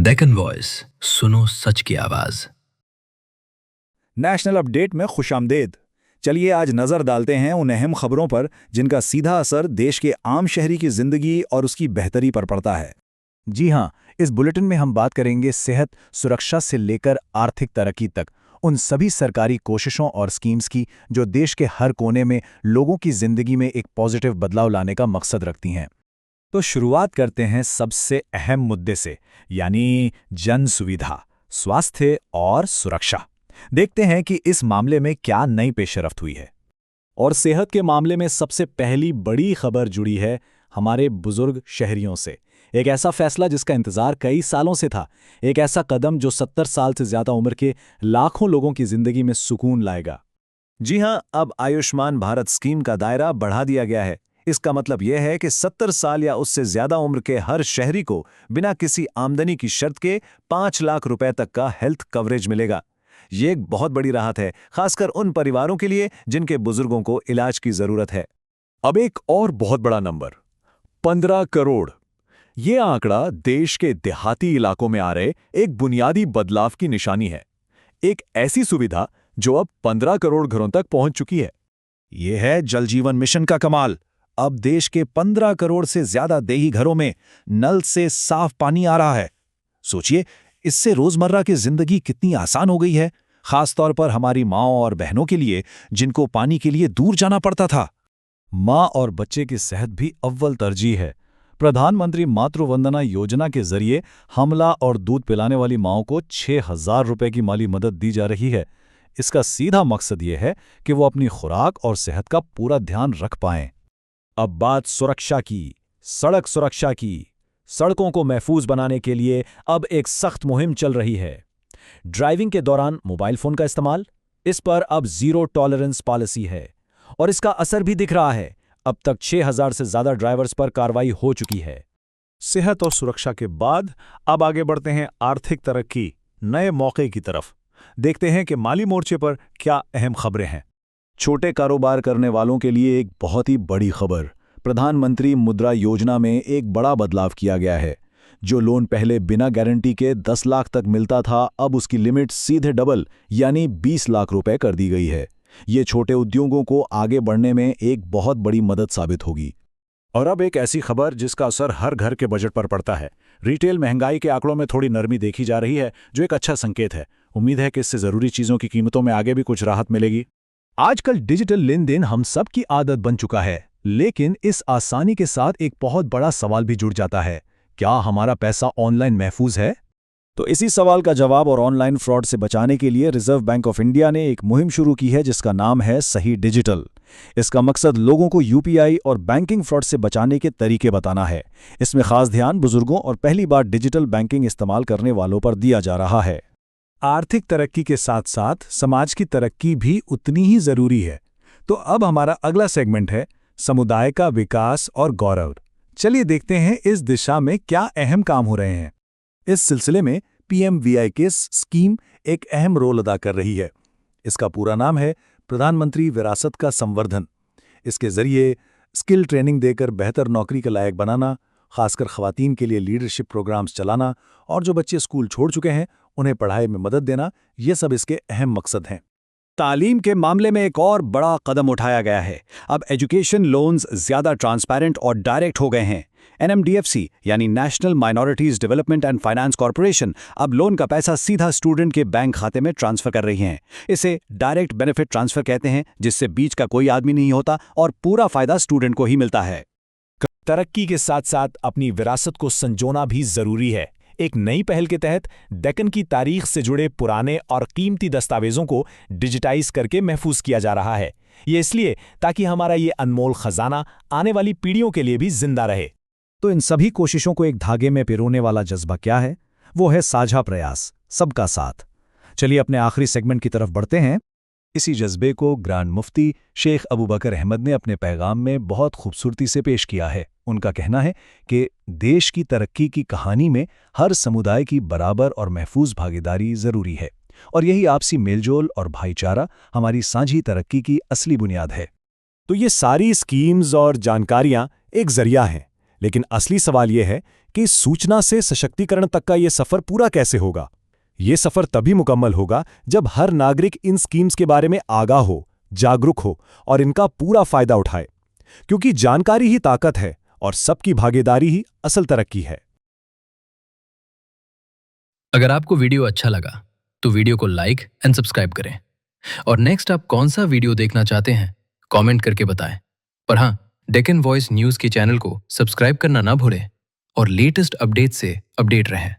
Deccan voice, सुनो सच की आवाज। नेशनल अपडेट में खुशामदेद। चलिए आज नज़र डालते हैं उन अहम खबरों पर जिनका सीधा असर देश के आम शहरी की जिंदगी और उसकी बेहतरी पर पड़ता है। जी हाँ, इस बुलेटिन में हम बात करेंगे सेहत सुरक्षा से लेकर आर्थिक तरक्की तक उन सभी सरकारी कोशिशों और स्कीम्स की जो देश के हर कोने में लोगों की जिंदगी में एक पॉजिटिव बदलाव लाने का मकसद रखती हैं। तो शुरुआत करते हैं सबसे अहम मुद्दे से, यानी जन सुविधा, स्वास्थ्य और सुरक्षा। देखते हैं कि इस मामले में क्या नई पेशरफ्त हुई है। और सेहत के मामले में सबसे पहली बड़ी खबर जुड़ी है हमारे बुजुर्ग शहरियों से। एक ऐसा फैसला जिसका इंतजार कई सालों से था, एक ऐसा कदम जो 70 साल से ज्यादा उम्र के लाखों लोगों की जिंदगी में सुकून लाएगा। जी हां, अब आयुष्मान भारत स्कीम का दायरा बढ़ा दिया गया है। इसका मतलब यह है कि 70 साल या उससे ज्यादा उम्र के हर शहरी को बिना किसी आमदनी की शर्त के 5 लाख रुपए तक का हेल्थ कवरेज मिलेगा। ये एक बहुत बड़ी राहत है, खासकर उन परिवारों के लिए जिनके बुजुर्गों को इलाज की जरूरत है। अब एक और बहुत बड़ा नंबर, 15 करोड़। ये आंकड़ा देश के देहाती इलाकों में आ रहे एक बुनियादी बदलाव की निशानी है। एक ऐसी सुविधा जो अब 15 करोड़ घरों तक पहुंच चुकी है। यह है जल जीवन मिशन का कमाल। अब देश के 15 करोड़ से ज्यादा देही घरों में नल से साफ पानी आ रहा है। सोचिए, इससे रोजमर्रा की जिंदगी कितनी आसान हो गई है, खासतौर पर हमारी माँओं और बहनों के लिए जिनको पानी के लिए दूर जाना पड़ता था। माँ और बच्चे की सेहत भी अव्वल तरजीह है। प्रधानमंत्री मातृ वंदना योजना के जरिए हमला और दूध पिलाने वाली माँओं को 6,000 रुपए की माली मदद दी जा रही है। इसका सीधा मकसद ये है कि वो अपनी खुराक और सेहत का पूरा ध्यान रख पाएं। अब बात सुरक्षा की, सड़क सुरक्षा की। सड़कों को महफूज बनाने के लिए अब एक सख्त मुहिम चल रही है। ड्राइविंग के दौरान मोबाइल फोन का इस्तेमाल, इस पर अब जीरो टॉलरेंस पॉलिसी है और इसका असर भी दिख रहा है। अब तक 6,000 से ज्यादा ड्राइवर्स पर कार्रवाई हो चुकी है। सेहत और सुरक्षा के बाद अब आगे बढ़ते हैं आर्थिक तरक्की, नए मौके की तरफ। देखते हैं कि माली मोर्चे पर क्या अहम खबरें हैं। छोटे कारोबार करने वालों के लिए एक बहुत ही बड़ी खबर। प्रधानमंत्री मुद्रा योजना में एक बड़ा बदलाव किया गया है। जो लोन पहले बिना गारंटी के 10 लाख तक मिलता था, अब उसकी लिमिट सीधे डबल यानी 20 लाख रुपए कर दी गई है। ये छोटे उद्योगों को आगे बढ़ने में एक बहुत बड़ी मदद साबित होगी। और अब एक ऐसी खबर जिसका असर हर घर के बजट पर पड़ता है। रिटेल महंगाई के आंकड़ों में थोड़ी नरमी देखी जा रही है, जो एक अच्छा संकेत है। उम्मीद है कि इससे जरूरी चीजों की कीमतों में आगे भी कुछ राहत मिलेगी। आजकल डिजिटल लेन देन हम सब की आदत बन चुका है, लेकिन इस आसानी के साथ एक बहुत बड़ा सवाल भी जुड़ जाता है। क्या हमारा पैसा ऑनलाइन महफूज है? तो इसी सवाल का जवाब और ऑनलाइन फ्रॉड से बचाने के लिए रिजर्व बैंक ऑफ इंडिया ने एक मुहिम शुरू की है जिसका नाम है सही डिजिटल। इसका मकसद लोगों को यूपीआई और बैंकिंग फ्रॉड से बचाने के तरीके बताना है। इसमें खास ध्यान बुजुर्गों और पहली बार डिजिटल बैंकिंग इस्तेमाल करने वालों पर दिया जा रहा है। आर्थिक तरक्की के साथ साथ समाज की तरक्की भी उतनी ही जरूरी है। तो अब हमारा अगला सेगमेंट है समुदाय का विकास और गौरव। चलिए देखते हैं इस दिशा में क्या अहम काम हो रहे हैं। इस सिलसिले में पीएमवीआई की स्कीम एक अहम रोल अदा कर रही है। इसका पूरा नाम है प्रधानमंत्री विरासत का संवर्धन। इसके जरिए स्किल ट्रेनिंग देकर बेहतर नौकरी के लायक बनाना, खासकर खवातीन के लिए लीडरशिप प्रोग्राम्स चलाना और जो बच्चे स्कूल छोड़ चुके हैं उन्हें पढ़ाई में मदद देना, ये सब इसके अहम मकसद हैं। तालीम के मामले में एक और बड़ा कदम उठाया गया है। अब एजुकेशन लोन्स ज्यादा ट्रांसपेरेंट और डायरेक्ट हो गए हैं। एनएमडीएफसी यानी national minorities development and finance corporation अब लोन का पैसा सीधा स्टूडेंट के बैंक खाते में ट्रांसफर कर रही है। इसे डायरेक्ट बेनिफिट ट्रांसफर कहते हैं, जिससे बीच का कोई आदमी नहीं होता और पूरा फायदा स्टूडेंट को ही मिलता है। तरक्की के साथ साथ अपनी विरासत को संजोना भी जरूरी है। एक नई पहल के तहत डेक्कन की तारीख से जुड़े पुराने और कीमती दस्तावेजों को डिजिटाइज करके महफूज किया जा रहा है। ये इसलिए ताकि हमारा ये अनमोल खजाना आने वाली पीढ़ियों के लिए भी जिंदा रहे। तो इन सभी कोशिशों को एक धागे में पिरोने वाला जज्बा क्या है? वो है साझा प्रयास, सबका साथ। चलिए अपने आखिरी सेगमेंट की तरफ बढ़ते हैं। इसी जज्बे को ग्रांड मुफ्ती शेख अबू बकर अहमद ने अपने पैगाम में बहुत खूबसूरती से पेश किया है। उनका कहना है कि देश की तरक्की की कहानी में हर समुदाय की बराबर और महफूज भागीदारी जरूरी है और यही आपसी मेलजोल और भाईचारा हमारी साझी तरक्की की असली बुनियाद है। तो ये सारी स्कीम्स और जानकारियां एक जरिया हैं, लेकिन असली सवाल यह है कि सूचना से सशक्तिकरण तक का ये सफर पूरा कैसे होगा। ये सफर तभी मुकम्मल होगा जब हर नागरिक इन स्कीम्स के बारे में आगाह हो, जागरूक हो और इनका पूरा फायदा उठाए, क्योंकि जानकारी ही ताकत है और सबकी भागीदारी ही असल तरक्की है। अगर आपको वीडियो अच्छा लगा तो वीडियो को लाइक एंड सब्सक्राइब करें और नेक्स्ट आप कौन सा वीडियो देखना चाहते हैं कमेंट करके बताएं। पर हाँ, डेक्कन वॉइस न्यूज़ के चैनल को सब्सक्राइब करना ना भूलें और लेटेस्ट अपडेट से अपडेट रहें।